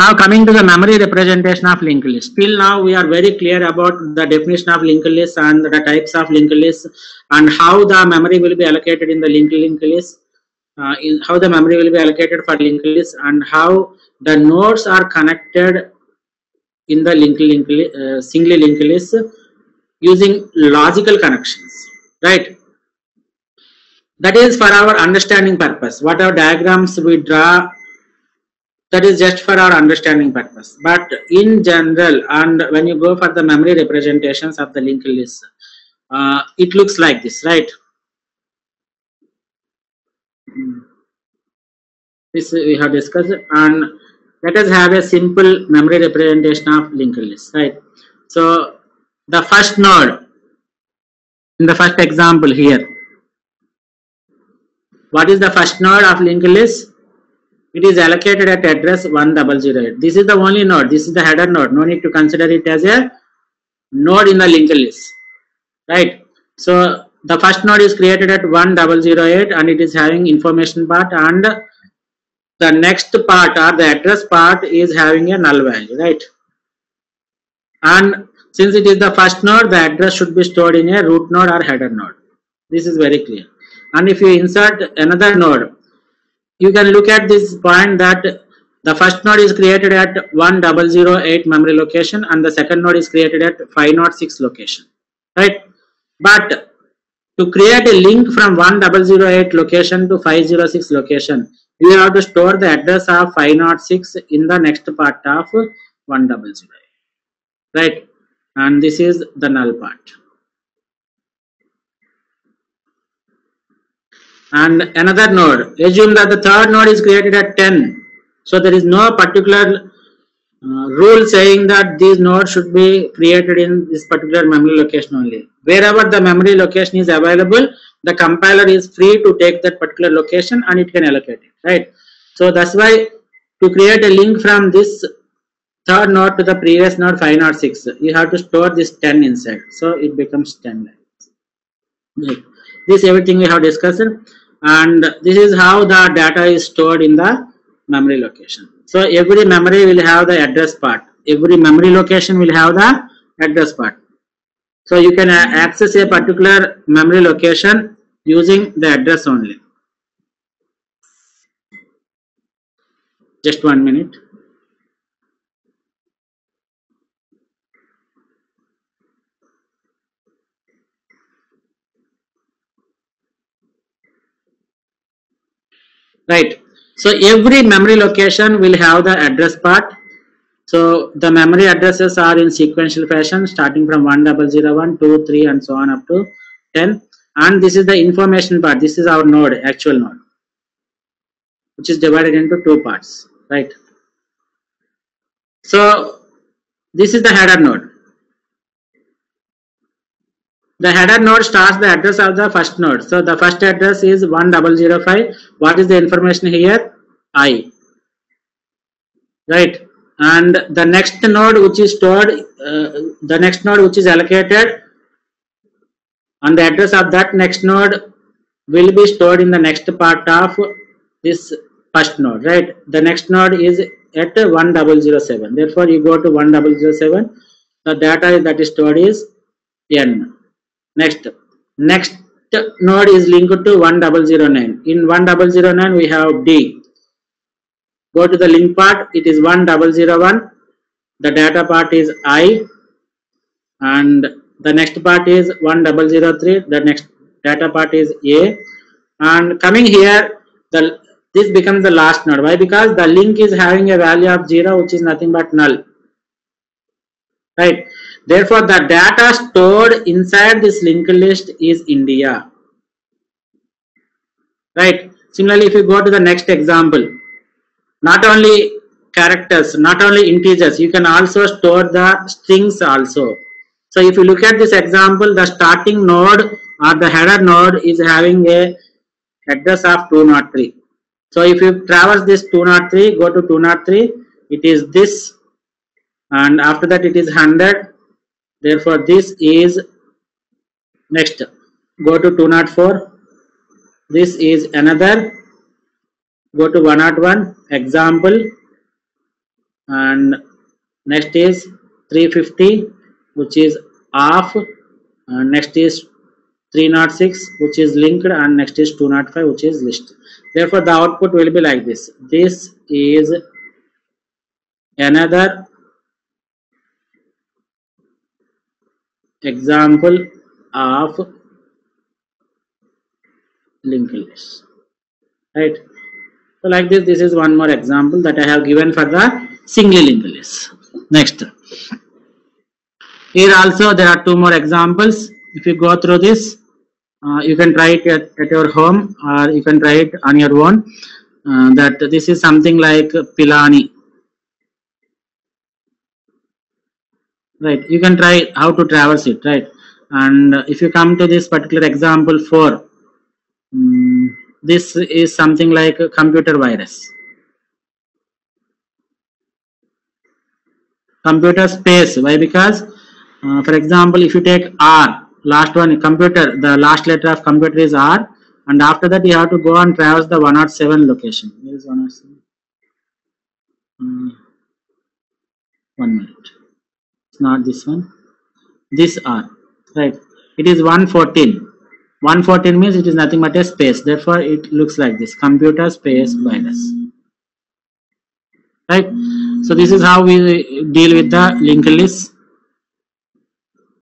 Now coming to the memory representation of linked list. Till now we are very clear about the definition of linked list and the types of linked list and how the memory will be allocated in the linked list. How the memory will be allocated for linked list and how the nodes are connected in the singly linked list using logical connections, right? That is for our understanding purpose. Whatever diagrams we draw, that is just for our understanding purpose. But in general, and when you go for the memory representations of the linked list, it looks like this, right? This we have discussed, and let us have a simple memory representation of linked list, right? So the first node in the first example here, what is the first node of linked list? It is allocated at address 1008. This is the only node. This is the header node. No need to consider it as a node in the linked list, right? So the first node is created at 1008 and it is having information part, and the next part or the address part is having a null value, right? And since it is the first node, the address should be stored in a root node or header node. This is very clear. And if you insert another node, you can look at this point that the first node is created at 1008 memory location and the second node is created at 506 location, right? But to create a link from 1008 location to 506 location, you have to store the address of 506 in the next part of 1008, right? And this is the null part. And another node, assume that the third node is created at 10. So there is no particular rule saying that these nodes should be created in this particular memory location only. Wherever the memory location is available, the compiler is free to take that particular location and it can allocate it, right? So that's why to create a link from this third node to the previous node 506, you have to store this 10 inside. So it becomes 10. Right. This everything we have discussed, and this is how the data is stored in the memory location. So every memory will have the address part. Every memory location will have the address part. So you can access a particular memory location using the address only. Just 1 minute. Right. So every memory location will have the address part. So the memory addresses are in sequential fashion, starting from 1001, 2, 3, and so on up to 10. And this is the information part. This is our node, actual node, which is divided into two parts, right? So this is the header node. The header node stars the address of the first node. So the first address is 1005. What is the information here? I. Right. And the next node which is stored, the next node which is allocated on the address of that next node will be stored in the next part of this first node, right? The next node is at 1007. Therefore, you go to 1007. The data that is stored is N. Next node is linked to 1009. In 1009 we have D. Go to the link part, it is 1001. The data part is I, and the next part is 1003. The next data part is A. And coming here, this becomes the last node. Why? Because the link is having a value of 0, which is nothing but null, right? Therefore, the data stored inside this linked list is India, right? Similarly, if you go to the next example, not only characters, not only integers, you can also store the strings also. So if you look at this example, the starting node or the header node is having a address of 203. So if you traverse this 203, go to 203, it is this, and after that it is 100. Therefore, this is next. Go to 204. This is another. Go to 101. Example. and next is 350, which is off, and next is 306, which is linked, and next is 205, which is list. Therefore the output will be like this. This is another example of linked list, right? So like this is one more example that I have given for the singly linked list. Next, here also there are two more examples. If you go through this, you can try it at your home, or you can try it on your own. That this is something like Pilani, right? You can try how to traverse it, right? And if you come to this particular example 4, this is something like a computer virus. Computer space. Why? Because for example, if you take R, last one, computer, the last letter of computer is R, and after that you have to go and traverse the 107 location. Where is 107? 1 minute. It's not this one. This R, right? It is 114. 114 means it is nothing but a space. Therefore, it looks like this: computer space virus. Right? So this is how we deal with the linked list.